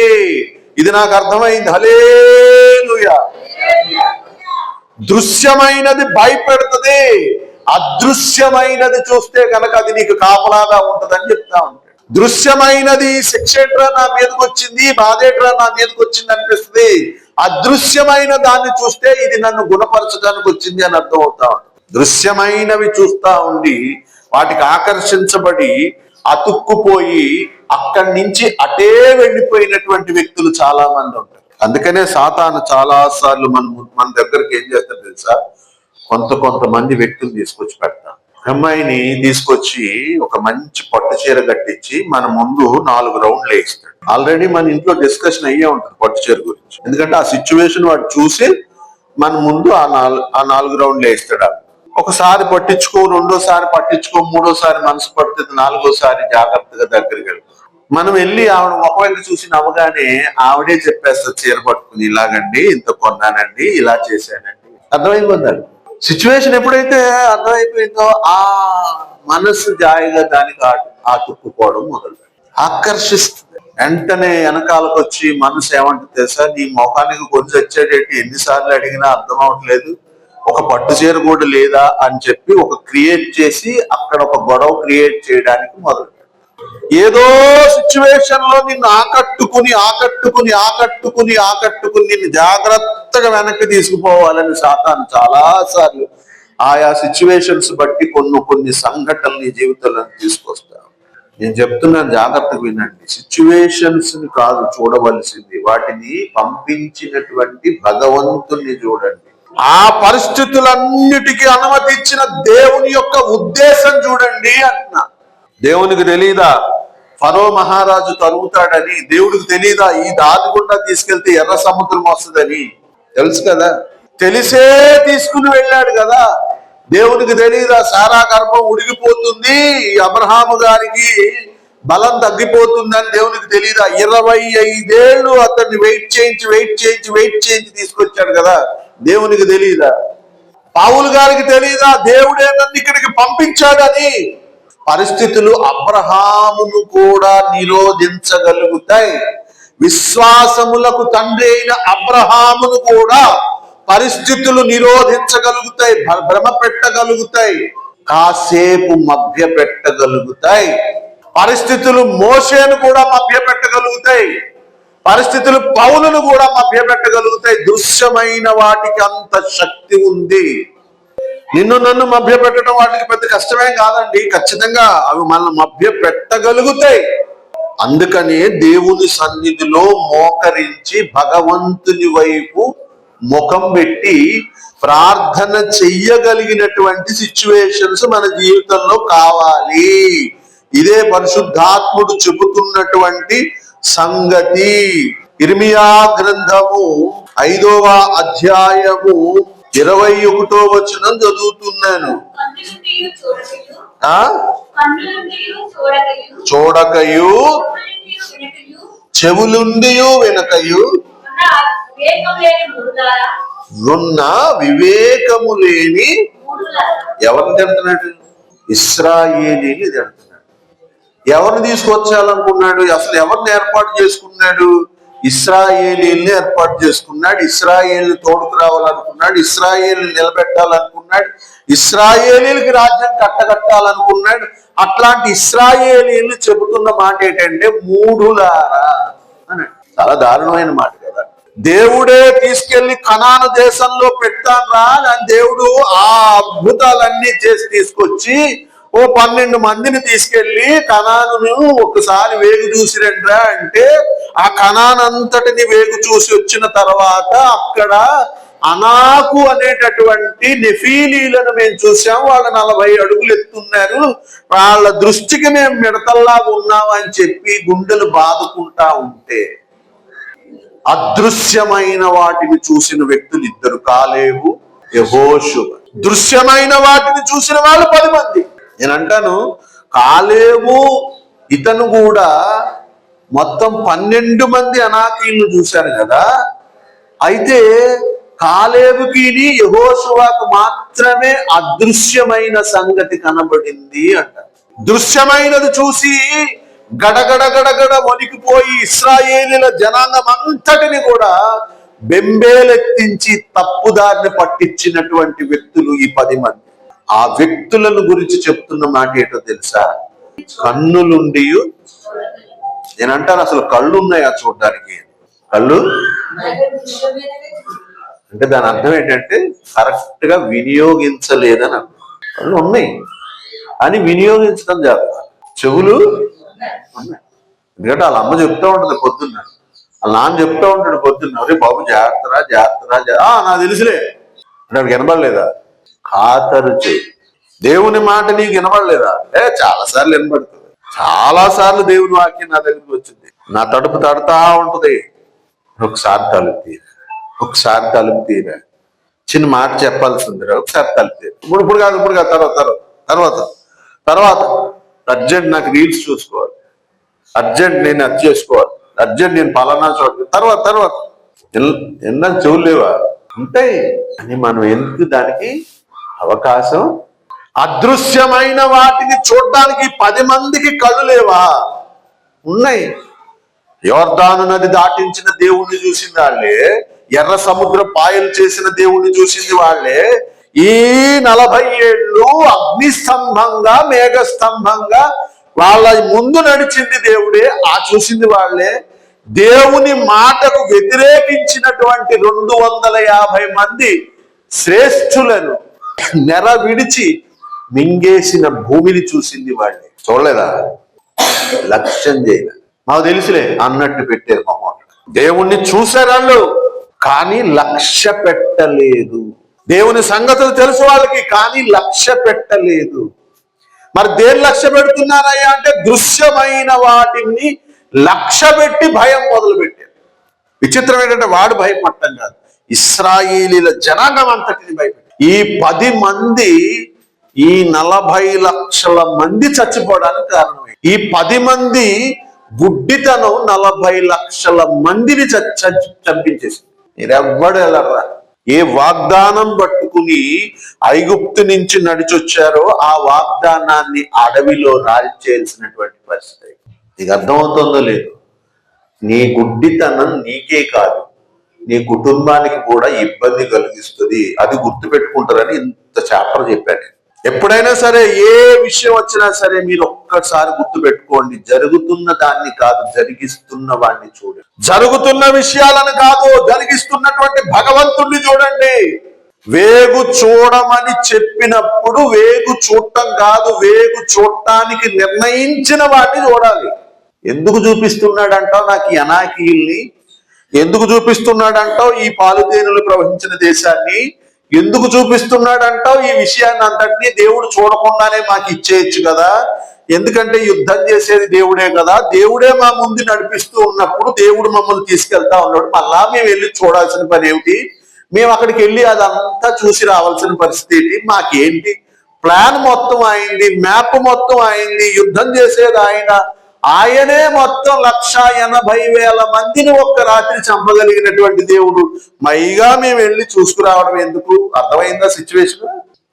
ఇది నాకు అర్థమైంది. హల్లెలూయా. దృశ్యమైనది భయపెడుతుంది, అదృశ్యమైనది చూస్తే కనుక అది నీకు కాపలాగా ఉంటుందని చెప్తా ఉంటాడు. దృశ్యమైనది శిక్షేట్రా నా మీదకి వచ్చింది, బాధేట్రా నా మీదకి వచ్చింది అనిపిస్తుంది. అదృశ్యమైన దాన్ని చూస్తే ఇది నన్ను గుణపరచడానికి వచ్చింది అని అర్థం అవుతా ఉంది. దృశ్యమైనవి చూస్తా ఉండి వాటికి ఆకర్షించబడి అతుక్కుపోయి అక్కడి నుంచి అటే వెళ్ళిపోయినటువంటి వ్యక్తులు చాలా మంది ఉంటారు. అందుకనే సాతాను చాలా సార్లు మన దగ్గరికి ఏం చేస్తారు తెలుసా, కొంతమంది వ్యక్తులు తీసుకొచ్చి పెడతాం. అమ్మాయిని తీసుకొచ్చి ఒక మంచి పట్టు చీర కట్టించి మన ముందు 4 రౌండ్లు వేస్తాడు. ఆల్రెడీ మన ఇంట్లో డిస్కషన్ అయ్యే ఉంటుంది పట్టు చీర గురించి. ఎందుకంటే ఆ సిచ్యువేషన్ వాడు చూసి మన ముందు ఆ 4 రౌండ్లు వేస్తాడు. ఒకసారి పట్టించుకో, రెండోసారి పట్టించుకో, మూడోసారి మనసు పడుతుంది, 4వసారి జాగ్రత్తగా దగ్గరికి వెళ్తాం. మనం వెళ్ళి ఆవిడ ఒకవేళ చూసి నవ్వగానే ఆవిడే చెప్పేస్తారు చీర పట్టుకుని, ఇలాగండి ఇంత కొన్నానండి, ఇలా చేశానండి. అర్థమైపోద్దండి. సిచ్యువేషన్ ఎప్పుడైతే అర్థమైపోయిందో ఆ మనసు జాయిగా దానికి ఆటుక్కుపోవడం మొదలు ఆకర్షిస్తుంది. వెంటనే వెనకాలకు వచ్చి మనసు ఏమంటుంది తెలుసా, నీ ముఖానికి కొంచెం వచ్చేటట్టు ఎన్నిసార్లు అడిగినా అర్థం అవట్లేదు, ఒక పట్టు చీర కూడా లేదా అని చెప్పి ఒక క్రియేట్ చేసి అక్కడ ఒక గొడవ క్రియేట్ చేయడానికి మొదలు. ఏదో సిచ్యువేషన్ లో నిన్ను ఆకట్టుకుని నిన్ను జాగ్రత్తగా వెనక్కి తీసుకుపోవాలని సాతాను చాలా సార్లు ఆయా సిచ్యువేషన్స్ బట్టి కొన్ని సంఘటనలు నీ జీవితంలో తీసుకొస్తా. నేను చెప్తున్నాను, జాగ్రత్తగా వినండి. సిచ్యువేషన్స్ ని కాదు చూడవలసింది, వాటిని పంపించినటువంటి భగవంతుణ్ణి చూడండి. ఆ పరిస్థితులన్నిటికీ అనుమతి ఇచ్చిన దేవుని యొక్క ఉద్దేశం చూడండి అంటున్నా. దేవునికి తెలీదా ఫరో మహారాజు తరుగుతాడని? దేవుడికి తెలీదా ఈ దారి గుండా తీసుకెళ్తే ఎర్ర సముద్రం వస్తుందని? తెలుసు కదా, తెలిసే తీసుకుని వెళ్ళాడు కదా. దేవునికి తెలీదా సారా గర్భం ఉడిగిపోతుంది, అబ్రహాము గారికి బలం తగ్గిపోతుందని దేవునికి తెలీదా? 25 ఏళ్ళు అతన్ని వెయిట్ చేయించి తీసుకొచ్చాడు కదా. దేవునికి తెలీదా? పౌలు గారికి తెలీదా దేవుడే నన్ను ఇక్కడికి పంపించాడని? పరిస్థితులు అబ్రహామును కూడా నిరోధించగలుగుతాయి. విశ్వాసములకు తండ్రి అయిన అబ్రహామును కూడా పరిస్థితులు నిరోధించగలుగుతాయి, భ్రమ పెట్టగలుగుతాయి, కాసేపు మభ్య పెట్టగలుగుతాయి. పరిస్థితులు మోషేను కూడా మభ్య పెట్టగలుగుతాయి, పరిస్థితులు పౌలును కూడా మభ్య పెట్టగలుగుతాయి. దృశ్యమైన వాటికి అంత శక్తి ఉంది. నిన్ను నన్ను మభ్య పెట్టడం వాటికి పెద్ద కష్టమేం కాదండి, ఖచ్చితంగా అవి మనల్ని మభ్య పెట్టగలుగుతాయి. అందుకనే దేవుని సన్నిధిలో మోకరించి భగవంతుని వైపు ముఖం పెట్టి ప్రార్థన చెయ్యగలిగినటువంటి సిచ్యువేషన్స్ మన జీవితంలో కావాలి. ఇదే పరిశుద్ధాత్ముడు చెబుతున్నటువంటి సంగతి. ఇర్మియా గ్రంథము 5వ అధ్యాయము 21వ వచనం చదువుతున్నాను. చూడకయు చెవులుండియు వినకయు ఉన్న వివేకము లేని ఎవరిని తిడుతున్నాడు? ఇశ్రాయేలీని తిడుతున్నాడు. ఎవరిని తీసుకొచ్చాలనుకున్నాడు? అసలు ఎవరిని ఏర్పాటు చేసుకున్నాడు? ఇశ్రాయేలీల్ని ఏర్పాటు చేసుకున్నాడు. ఇశ్రాయేల్ని తోడుకు రావాలనుకున్నాడు, ఇశ్రాయేల్ని నిలబెట్టాలనుకున్నాడు, ఇశ్రాయేలీలకి రాజ్యం కట్టగట్టాలనుకున్నాడు. అట్లాంటి ఇశ్రాయేలీల్ని చెబుతున్న మాట ఏంటంటే మూఢులారా అని. చాలా దారుణమైన మాట కదా. దేవుడే తీసుకెళ్లి కనాను దేశంలో పెట్టారా అని దేవుడు ఆ అద్భుతాలన్నీ చేసి తీసుకొచ్చి 12 మందిని తీసుకెళ్లి కనానును ఒకసారి వేగు చూసి రండ్రా అంటే ఆ కనానంతటిని వేగు చూసి వచ్చిన తర్వాత అక్కడ అనాకు అనేటటువంటి నెఫీలీలను మేము చూసాం. వాళ్ళు 40 అడుగులు ఎత్తున్నారు, వాళ్ళ దృష్టికి మేము మిడతల్లాగా ఉన్నాం అని చెప్పి గుండెలు బాదుకుంటా ఉంటే అదృశ్యమైన వాటిని చూసిన వ్యక్తులు 2, కాలేబు, యెహోషువ. దృశ్యమైన వాటిని చూసిన వాళ్ళు 10 మంది. నేను అంటాను, కాలేబు ఇతను కూడా మొత్తం 12 మంది అనాకీలను చూశారు కదా. అయితే కాలేబుకి యెహోషువకు మాత్రమే అదృశ్యమైన సంగతి కనబడింది అంట. దృశ్యమైనది చూసి గడగడ వణికిపోయి ఇశ్రాయేలీల జనాంగం అంతటిని కూడా బెంబేలెత్తించి తప్పుదారిని పట్టించినటువంటి వ్యక్తులు ఈ 10 మంది. ఆ వ్యక్తులను గురించి చెప్తున్న మాట ఏంటో తెలుసా? కన్నులుండి నేను అంటాను, అసలు కళ్ళు ఉన్నాయా చూడడానికి? కళ్ళు అంటే దాని అర్థం ఏంటంటే కరెక్ట్ గా వినియోగించలేదని అర్థం. కళ్ళు ఉన్నాయి అని వినియోగించడం జరుగుతుంది. చెవులు ఉన్నాయి, ఎందుకంటే వాళ్ళ అమ్మ చెప్తా ఉంటుంది పొద్దున్న, వాళ్ళ నాన్న చెప్తా ఉంటాడు పొద్దున్న, అరే బాబు జాగ్రత్తరా జాగ్రత్తరా, నాకు తెలుసులే అంటే వాడికి వినబడలేదా? ఖాతరు చేయి. దేవుని మాట నీకు వినబడలేదా? చాలాసార్లు వినబడుతుంది. చాలా సార్లు దేవుని వాక్యం నా దగ్గరికి వచ్చింది, నా తడుపు తడుతా ఉంటుంది. ఒకసారి తలుపు తీరా, ఒకసారి తలుపు తీరా, చిన్న మాట చెప్పాల్సింది, ఒకసారి తలుపు తీరా. ఇప్పుడు కాదు తర్వాత తర్వాత తర్వాత అర్జెంట్ నాకు రీల్స్ చూసుకోవాలి, అర్జెంట్ నేను అది చేసుకోవాలి, అర్జెంట్ నేను పలానా చోటు, తర్వాత ఎన్న చెవులు లేవా? ఉంటాయి అని మనం ఎందుకు దానికి అవకాశం? అదృశ్యమైన వాటిని చూడడానికి 10 మందికి కళ్ళు లేవా? ఉన్నాయి. యోర్దాను నది దాటించిన దేవుణ్ణి చూసింది వాళ్ళే, ఎర్ర సముద్ర పాయలు చేసిన దేవుణ్ణి చూసింది వాళ్ళే, ఈ 40 ఏళ్ళు అగ్నిస్తంభంగా మేఘస్తంభంగా వాళ్ళ ముందు నడిచింది దేవుడే, ఆ చూసింది వాళ్ళే. దేవుని మాటకు వ్యతిరేకించినటువంటి 250 మంది శ్రేష్ఠులను నెర విడిచి మింగేసిన భూమిని చూసింది వాళ్ళే. చూడలేదా? లక్ష్యం చేయలే, మాకు తెలుసులే అన్నట్టు పెట్టారు మొహం. దేవుణ్ణి చూశారు వాళ్ళు, కానీ లక్ష్య పెట్టలేదు. దేవుని సంగతులు తెలుసు వాళ్ళకి, కానీ లక్ష్య పెట్టలేదు. మరి దేని లక్ష్య పెడుతున్నారయ్యా అంటే దృశ్యమైన వాటిని లక్ష్య పెట్టి భయం మొదలు పెట్టారు. విచిత్రం ఏంటంటే వాడు భయపడటం కాదు, ఇశ్రాయేలీల జనాంగం అంతటిని భయపెట్టారు. ఈ 10 మంది ఈ 40 లక్షల మంది చచ్చిపోవడానికి కారణమే. ఈ 10 మంది గుడ్డితనం 40 లక్షల మందిని చంపించేసింది. మీరెవ్వడు వెళ్ళరా? ఏ వాగ్దానం పట్టుకుని ఐగుప్తు నుంచి నడిచొచ్చారో ఆ వాగ్దానాన్ని అడవిలో రాల్చేయాల్సినటువంటి పరిస్థితి. నీకు అర్థమవుతుందో లేదు? నీ గుడ్డితనం నీకే కాదు, నీ కుటుంబానికి కూడా ఇబ్బంది కలిగిస్తుంది. అది గుర్తుపెట్టుకుంటారని ఇంత చాప్టర్ చెప్పాను. ఎప్పుడైనా సరే ఏ విషయం వచ్చినా సరే మీరు ఒక్కసారి గుర్తు పెట్టుకోండి, జరుగుతున్న దాన్ని కాదు, జరిగిస్తున్న వాడిని చూడండి. జరుగుతున్న విషయాలను కాదు, జరిగిస్తున్నటువంటి భగవంతుడిని చూడండి. వేగు చూడమని చెప్పినప్పుడు వేగు చూడటం కాదు, వేగు చూడటానికి నిర్ణయించిన వాడిని చూడాలి. ఎందుకు చూపిస్తున్నాడంటావు నాకు ఈ అనాకీల్ని? ఎందుకు చూపిస్తున్నాడంటావు ఈ పాలుతేనులు ప్రవహించిన దేశాన్ని? ఎందుకు చూపిస్తున్నాడంటావు ఈ విషయాన్ని అంతటినీ? దేవుడు చూడకుండానే మాకు ఇచ్చేయచ్చు కదా, ఎందుకంటే యుద్ధం చేసేది దేవుడే కదా, దేవుడే మా ముందు నడిపిస్తూ ఉన్నప్పుడు దేవుడు మమ్మల్ని తీసుకెళ్తా ఉన్నాడు, మళ్ళా మేము వెళ్ళి చూడాల్సిన పని ఏమిటి? మేము అక్కడికి వెళ్ళి అదంతా చూసి రావాల్సిన పరిస్థితి ఏంటి? మాకేంటి? ప్లాన్ మొత్తం అయింది, మ్యాప్ మొత్తం అయింది, యుద్ధం చేసేది ఆయనే మొత్తం 180,000 మందిని ఒక్క రాత్రి చంపగలిగినటువంటి దేవుడు, మైగా మేము వెళ్ళి చూసుకురావడం ఎందుకు? అర్థమైందా సిచ్యువేషన్?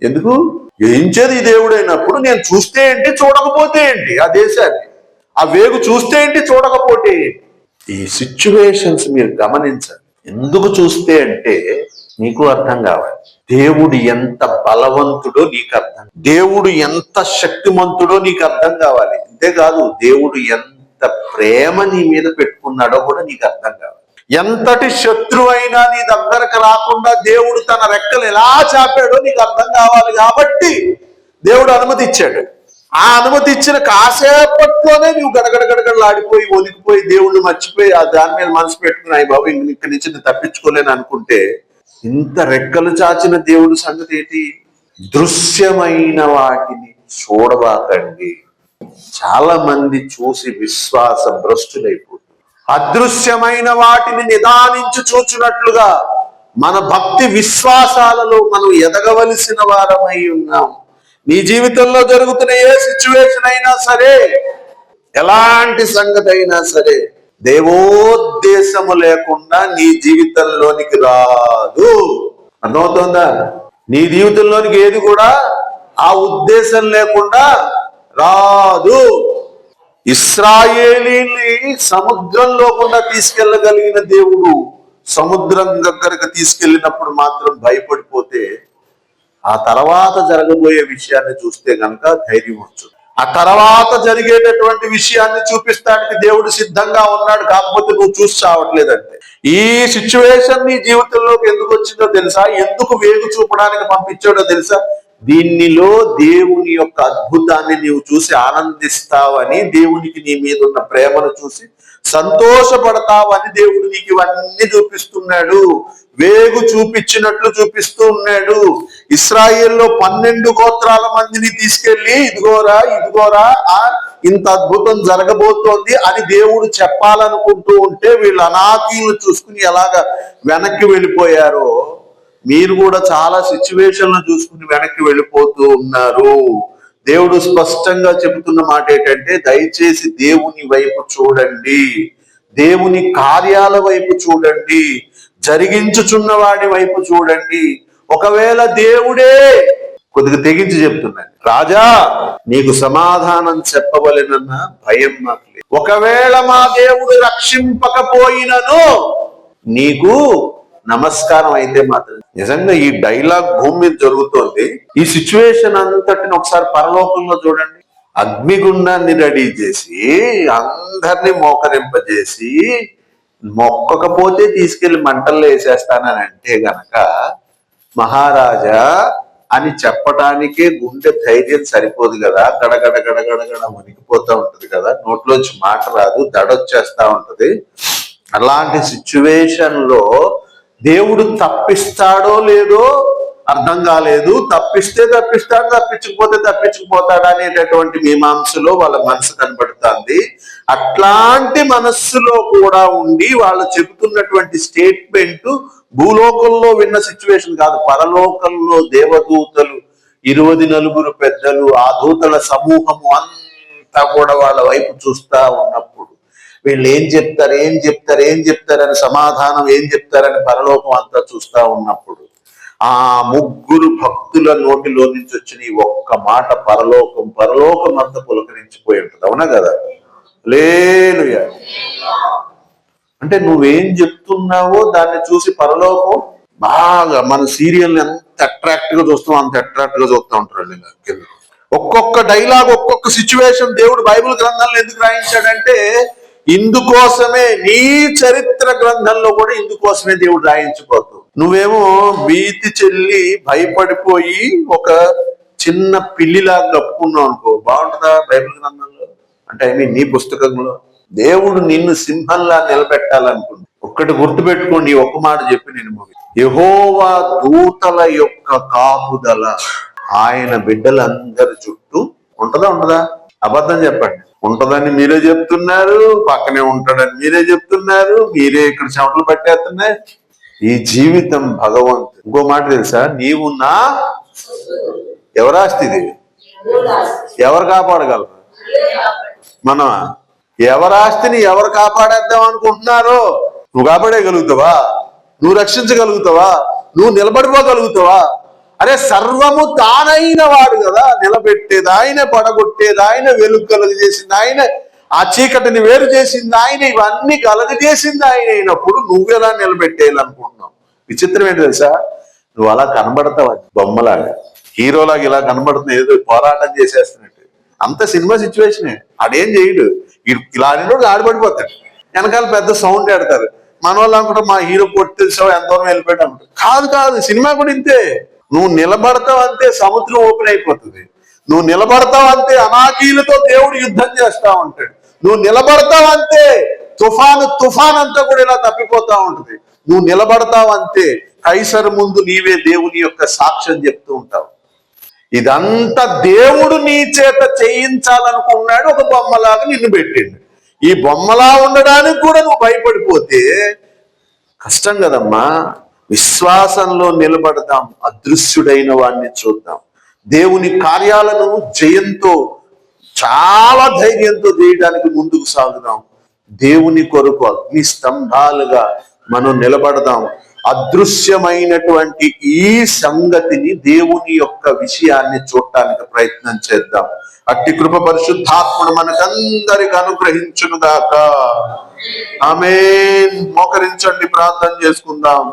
ఎందుకు జయించేది ఈ దేవుడైనప్పుడు నేను చూస్తే ఏంటి, చూడకపోతే ఏంటి? ఆ దేశాన్ని ఆ వేగు చూస్తే ఏంటి, చూడకపోతే ఏంటి? ఈ సిచ్యువేషన్స్ మీరు గమనించండి. ఎందుకు చూస్తే అంటే నీకు అర్థం కావాలి, దేవుడు ఎంత బలవంతుడో నీకు అర్థం, దేవుడు ఎంత శక్తిమంతుడో నీకు అర్థం కావాలి. అంతేకాదు దేవుడు ఎంత ప్రేమ నీ మీద పెట్టుకున్నాడో కూడా నీకు అర్థం కావాలి. ఎంతటి శత్రువు అయినా నీ దగ్గరకు రాకుండా దేవుడు తన రెక్కలు ఎలా చాపాడో నీకు అర్థం కావాలి. కాబట్టి దేవుడు అనుమతి ఇచ్చాడు. ఆ అనుమతి ఇచ్చిన కాసేపట్లోనే నువ్వు గడగడలాడిపోయి ఒలికిపోయి దేవుళ్ళు మర్చిపోయి ఆ దాని మీద మనసు పెట్టుకుని అయ్యి బాబు ఇంక ఇక్కడి నుంచి తప్పించుకోలేను అనుకుంటే, ఇంత రెక్కలు చాచిన దేవుడు సంగతి ఏంటి? దృశ్యమైన వాటిని చూడబాకండి. చాలా మంది చూసి విశ్వాస భ్రష్టులైపోతుంది. అదృశ్యమైన వాటిని నిదానించి చూచినట్లుగా మన భక్తి విశ్వాసాలలో మనం ఎదగవలసిన వారమై ఉన్నాం. నీ జీవితంలో జరుగుతున్న ఏ సిచ్యువేషన్ అయినా సరే, ఎలాంటి సంగతి అయినా సరే, దేవోద్దేశము లేకుండా నీ జీవితంలోనికి రాదు. అర్థమవుతుందా? నీ జీవితంలోనికి ఏది కూడా ఆ ఉద్దేశం లేకుండా రాదు. ఇశ్రాయేలీని సముద్రంలో కూడా తీసుకెళ్ళగలిగిన దేవుడు సముద్రం దగ్గరకు తీసుకెళ్ళినప్పుడు మాత్రం భయపడిపోతే, ఆ తర్వాత జరగబోయే విషయాన్ని చూస్తే కనుక ధైర్యం వచ్చు. ఆ తర్వాత జరిగేటటువంటి విషయాన్ని చూపిస్తానికి దేవుడు సిద్ధంగా ఉన్నాడు. కాకపోతే నువ్వు చూసి చావట్లేదంటే. ఈ సిచ్యువేషన్ నీ జీవితంలోకి ఎందుకు వచ్చిందో తెలుసా? ఎందుకు వేగు చూపడానికి పంపించాడో తెలుసా? దీనిలో దేవుని యొక్క అద్భుతాన్ని నీవు చూసి ఆనందిస్తావని, దేవునికి నీ మీద ఉన్న ప్రేమను చూసి సంతోషపడతావని దేవుడు నీకు ఇవన్నీ చూపిస్తున్నాడు. వేగు చూపించినట్లు చూపిస్తూ ఉన్నాడు. ఇశ్రాయేల్లో 12 గోత్రాల మందిని తీసుకెళ్లి ఇదిగోరా ఇంత అద్భుతం జరగబోతోంది అని దేవుడు చెప్పాలనుకుంటూ ఉంటే వీళ్ళు అనాకీలు చూసుకుని ఎలాగ వెనక్కి వెళ్ళిపోయారో, మీరు కూడా చాలా సిచ్యువేషన్లు చూసుకుని వెనక్కి వెళ్ళిపోతూ ఉన్నారు. దేవుడు స్పష్టంగా చెబుతున్న మాట ఏంటంటే, దయచేసి దేవుని వైపు చూడండి, దేవుని కార్యాల వైపు చూడండి, జరిగించుచున్న వాడి వైపు చూడండి. ఒకవేళ దేవుడే, కొద్దిగా తెగించి చెప్తున్నాను, రాజా నీకు సమాధానం చెప్పవలెనన్న భయం నాకు లేదు. ఒకవేళ మా దేవుడు రక్షింపకపోయినను నీకు నమస్కారం అయితే మాత్రం. నిజంగా ఈ డైలాగ్ భూమి మీద జరుగుతోంది. ఈ సిచ్యువేషన్ అంతటిని ఒకసారి పరలోకంలో చూడండి. అగ్నిగుండాన్ని రెడీ చేసి అందరినీ మోకరింపజేసి, మొక్కకపోతే తీసుకెళ్లి మంటల్లో వేసేస్తానని అంటే గనక మహారాజా అని చెప్పటానికే గుండె ధైర్యం సరిపోదు కదా. గడగడ గడగడగడ వణికిపోతా ఉంటది కదా, నోట్లోంచి మాట రాదు, దడొచ్చేస్తా ఉంటది. అలాంటి సిచ్యువేషన్ లో దేవుడు తప్పిస్తాడో లేదో అర్థం కాలేదు. తప్పిస్తే తప్పిస్తాడు, తప్పించకపోతే తప్పించకపోతాడు అనేటటువంటి మీమాంసలో వాళ్ళ మనసు కనబడుతుంది. అట్లాంటి మనస్సులో కూడా ఉండి వాళ్ళు చెబుతున్నటువంటి స్టేట్మెంట్ భూలోకంలో విన్న సిచ్యువేషన్ కాదు, పరలోకంలో దేవదూతలు 24 పెద్దలు, ఆ దూతల సమూహము అంతా కూడా వాళ్ళ వైపు చూస్తా ఉన్నప్పుడు వీళ్ళు ఏం చెప్తారని సమాధానం ఏం చెప్తారని పరలోకం అంతా చూస్తా ఉన్నప్పుడు ఆ 3 భక్తుల నోటిలో నుంచి వచ్చిన ఈ ఒక్క మాట పరలోకం అంతా పులకరించిపోయి ఉంటుంది. అవునా కదా? హల్లెలూయా. అంటే నువ్వేం చెప్తున్నావో దాన్ని చూసి పరలోకం బాగా, మన సీరియల్ ఎంత అట్రాక్ట్ గా చూస్తాం అంత అట్రాక్ట్ గా చూస్తూ ఉంటారు. ఒక్కొక్క డైలాగ్, ఒక్కొక్క సిచ్యువేషన్ దేవుడు బైబిల్ గ్రంథంలో ఎందుకు రాయించాడంటే, ఇందుకోసమే నీ చరిత్ర గ్రంథంలో కూడా ఇందుకోసమే దేవుడు రాయించబోతు. నువ్వేమో భీతి చెల్లి భయపడిపోయి ఒక చిన్న పిల్లిలాగా కప్పుకున్నావు అనుకో, బాగుంటుందా బైబిల్ గ్రంథంలో? అంటే నీ పుస్తకంలో దేవుడు నిన్ను సింహంలా నిలబెట్టాలనుకుంది. ఒక్కటి గుర్తుపెట్టుకోండి, ఒక్క మాట చెప్పి నేను యెహోవా దూతల యొక్క కాపుదల ఆయన బిడ్డలందరి చుట్టూ ఉంటదా? అబద్ధం చెప్పండి. ఉంటదని మీరే చెప్తున్నారు, పక్కనే ఉంటాడని మీరే చెప్తున్నారు, మీరే ఇక్కడ చెమటలు పట్టేస్తున్నాయి. ఈ జీవితం భగవంతుడు. ఇంకో మాట తెలుసా? నీవు నా ఎవరాస్తిది? ఎవరు కాపాడగలరు? మనం ఎవరాస్తిని ఎవరు కాపాడేద్దాం అనుకుంటున్నారో? నువ్వు కాపాడేయగలుగుతావా? నువ్వు రక్షించగలుగుతావా? నువ్వు నిలబడిపోగలుగుతావా? అరే సర్వము తానైన వాడు కదా, నిలబెట్టేది ఆయన, పడగొట్టేది ఆయన, వెలుగు కలుగజేసింది ఆయన, ఆ చీకటిని వేరు చేసింది ఆయన, ఇవన్నీ కలుగజేసింది ఆయన అయినప్పుడు నువ్వు ఎలా నిలబెట్టేయాలనుకుంటున్నావు? విచిత్రం ఏంటి తెలుసా? నువ్వు అలా కనబడతావు బొమ్మలాగా, హీరోలాగా ఇలా కనబడుతున్నావు, ఏదో పోరాటం చేసేస్తున్నట్టు. అంత సినిమా సిచ్యువేషనే. ఆడేం చేయడు, ఇలా ఆడినోడు ఆడిపడిపోతాడు. వెనకాల పెద్ద సౌండ్ ఆడతారు. మన వాళ్ళు అనుకుంటారు మా హీరో కొట్టి తెలిసావు ఎంత దూరం వెళ్ళిపోయాడు అంటారు. కాదు, సినిమా కూడా ఇంతే. నువ్వు నిలబడతావు అంతే, సముద్రం ఓపెన్ అయిపోతుంది. నువ్వు నిలబడతావు అంతే, అనాకీలతో దేవుడు యుద్ధం చేస్తా ఉంటాడు. నువ్వు నిలబడతావు అంతే, తుఫాన్ అంతా కూడా ఇలా తప్పిపోతా ఉంటుంది. నువ్వు నిలబడతావు అంతే, కైసరు ముందు నీవే దేవుని యొక్క సాక్ష్యం చెప్తూ ఉంటావు. ఇదంతా దేవుడు నీ చేత చేయించాలనుకున్నాడు. ఒక బొమ్మలాగా నిన్ను పెట్టిండు. ఈ బొమ్మలా ఉండడానికి కూడా నువ్వు భయపడిపోతే కష్టం కదమ్మా. విశ్వాసంలో నిలబడదాం, అదృశ్యుడైన వాడిని చూద్దాం. దేవుని కార్యాలను జయంతో, చాలా ధైర్యంతో చేయడానికి ముందుకు సాగుదాం. దేవుని కొరకు అగ్ని స్తంభాలుగా మనం నిలబడదాం. అదృశ్యమైనటువంటి ఈ సంగతిని, దేవుని యొక్క విషయాన్ని చూడటానికి ప్రయత్నం చేద్దాం. అట్టి కృప పరిశుద్ధాత్ముడు మనకందరికి అనుగ్రహించును గాక. ఆమేన్. మోకరించండి, ప్రార్థన చేసుకుందాం.